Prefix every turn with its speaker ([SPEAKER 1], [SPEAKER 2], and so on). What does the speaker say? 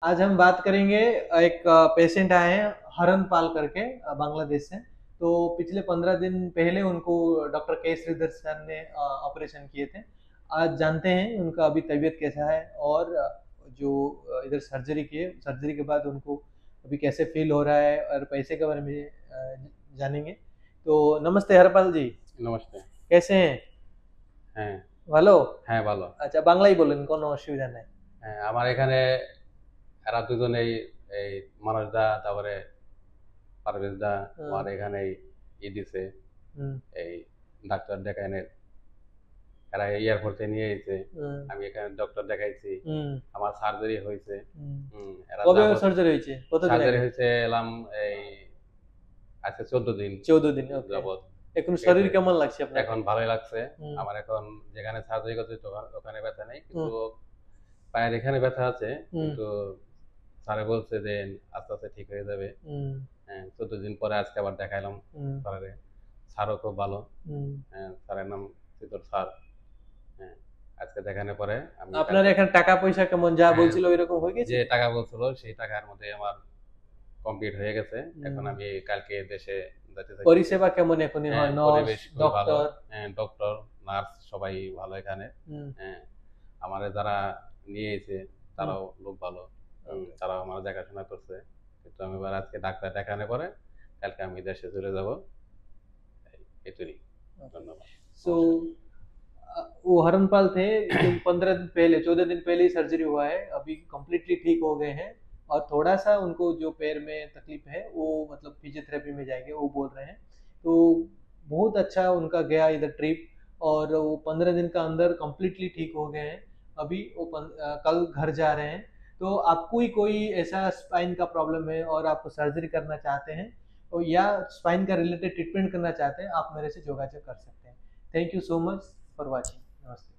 [SPEAKER 1] आज हम बात करेंगे। एक पेशेंट आए हैं हरन पाल करके, बांग्लादेश से। तो पिछले 15 दिन पहले उनको डॉक्टर के श्रीधर सर ने ऑपरेशन किए थे। आज जानते हैं उनका अभी तबीयत कैसा है, और जो इधर सर्जरी किए, सर्जरी के बाद उनको अभी कैसे फील हो रहा है, और पैसे के बारे में जानेंगे। तो नमस्ते हरपाल जी,
[SPEAKER 2] नमस्ते।
[SPEAKER 1] कैसे हैं?
[SPEAKER 2] হ্যাঁ,
[SPEAKER 1] ভালো।
[SPEAKER 2] হ্যাঁ ভালো।
[SPEAKER 1] আচ্ছা, বাংলাই বলেন, কোনো অসুবিধা নাই।
[SPEAKER 2] হ্যাঁ, আমার এখানে এরা দুজনেই এই মানস দা তারপরে পারভেজ দা আমার এখানেই দিছে এই ডাক্তার দেখাইনে এরা এয়ারপোর্টে নিয়ে এসেছে। আমি এখানে ডক্টর দেখাইছি, আমার সার্জারি হয়েছে। এরা
[SPEAKER 1] কবে সার্জারি হয়েছে? কতদিন
[SPEAKER 2] সার্জারি
[SPEAKER 1] আগে?
[SPEAKER 2] হয়েছে এলাম এই আজকে 14 দিন
[SPEAKER 1] 14 দিন
[SPEAKER 2] যাবত।
[SPEAKER 1] এখন শরীর কেমন লাগছে আপনার?
[SPEAKER 2] এখন ভালোই লাগছে। আমার এখন যেখানে সার্জারি করছে ওখানে ব্যথা নেই, কিন্তু পায়ের এখানে ব্যথা আছে। কিন্তু স্যারে বলছে যে আস্তে আস্তে ঠিক হয়ে যাবে। হ্যাঁ, 14 দিন পরে আজকে আবার দেখাইলাম স্যারের। স্যারও খুব ভালো। হ্যাঁ, স্যারের নাম শীতল স্যার। হ্যাঁ, আজকে দেখানোর পরে আমি
[SPEAKER 1] আপনার এখানে টাকা পয়সা কেমন, যা বলছিল ওইরকম হয়ে গেছে?
[SPEAKER 2] যে টাকা বলছিল সেই টাকার মধ্যে আমার কমপ্লিট হয়ে গেছে। এখন আমি কালকে দেশে যেতে চাই।
[SPEAKER 1] পরিষেবা কেমন এখনই হয়? Nurse, doctor?
[SPEAKER 2] হ্যাঁ, ডক্টর, নার্স সবাই ভালো এখানে। হ্যাঁ, আমারে যারা নিয়ে এসে তারাও লোক ভালো। তারাও আমার দেখাশোনা করছে। কিন্তু আমি এবার আজকে ডাক্তার দেখানোর পরে কালকে আমি দেশে চলে যাব। এটুকুই। ধন্যবাদ।
[SPEAKER 1] सो वो हरनपाल थे जो 15 दिन पहले, 14 दिन पहले ही सर्जरी हुआ है। अभी कम्प्लीटली ठीक हो गए हैं, और थोड़ा सा उनको जो पैर में तकलीफ है वो मतलब फिजियोथेरेपी में जाएंगे, वो बोल रहे हैं। तो बहुत अच्छा उनका गया इधर ट्रिप, और वो 15 दिन का अंदर कम्प्लीटली ठीक हो गए हैं। अभी वो कल घर जा रहे हैं। तो आपको ही कोई ऐसा स्पाइन का प्रॉब्लम है और आप सर्जरी करना चाहते हैं, और या स्पाइन का रिलेटेड ट्रीटमेंट करना चाहते हैं, आप मेरे से योगाযোগ कर सकते हैं। Thank you so much for watching. नमस्ते।